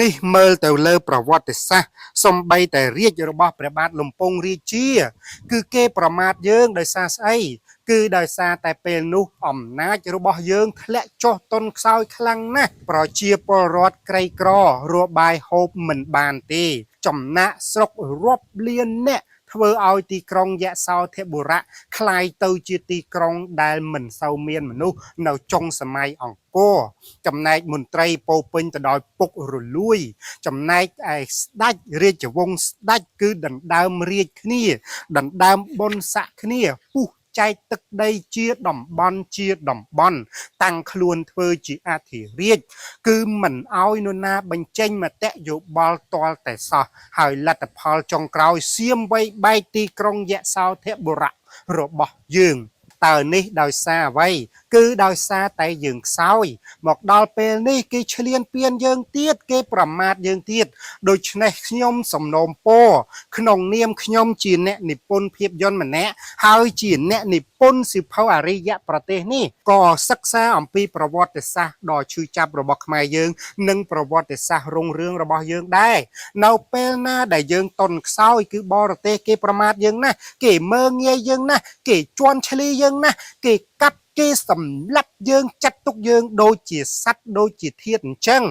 នេះមើលទៅលើប្រវត្តិសាស្ត្រសំបីតែរាជរបស់ព្រះបាទលំពង់រាជាគឺគេប្រមាថយើងដោយសារស្អីគឺដោយសារតែពេលនោះអំណាចរបស់យើងធ្លាក់ចុះទន់ខ្សោយខ្លាំងណាស់ប្រជាពលរដ្ឋក្រីក្ររកបាយហូបមិនបានទេចំណាក់ស្រុករាប់លានអ្នកធ្វើឲ្យទីក្រុងយសោធបុរៈคล้ายទៅជាទីក្រុងដែលមិនសូវមានមនុស្សនៅចុងសម័យអង្គរចំណែកមន្ត្រីពោពេញទៅដោយពុករលួយចំណែកឯស្ដេចរាជវង្សស្ដេចគឺដណ្ដើមរាជគ្នាដណ្ដើមបុណ្យស័ក្តិគ្នាពុះចែកទឹកដីជាតំបន់តាំងខ្លួនធ្វើជាអធិរាជគឺមិនអោយនរណាបញ្ចេញមតិយោបល់ទាល់តែសោះហើយលទ្ធផលចុងក្រោយសៀមវៃបែកទីក្រុងយសោធបុរៈរបស់យើងតើនេះដោយសារអ្វីគឺដោយសារតែយើងខ្សោយមកដល់ពេលនេះគេឈ្លានពានយើងទៀតគេប្រមាថយើងទៀតដូច្នេះខ្ញុំសំណូមពរក្នុងនាមខ្ញុំជាអ្នកនិពន្ធភាពយន្តម្នាក់ហើយជាអ្នកនិពន្ធសៀវភៅអរិយប្រទេសនេះក៏សិក្សាអំពីប្រវត្តិសាស្ត្រដ៏ឈឺចាប់របស់ខ្មែរយើងនិងប្រវត្តិសាស្ត្ររុងរឿងរបស់យើងដែរនៅពេលណាដែលយើងតន់ខ្សោយគឺបរទេសគេប្រមាថយើងណាស់គេមើងងាយយើងណាស់គេជន់ឈ្លីយើងណាស់គេកាប់គេសម្លាប់យើងចាត់ទុកយើងដូចជាសត្វដូចជាធាតុអញ្ចឹង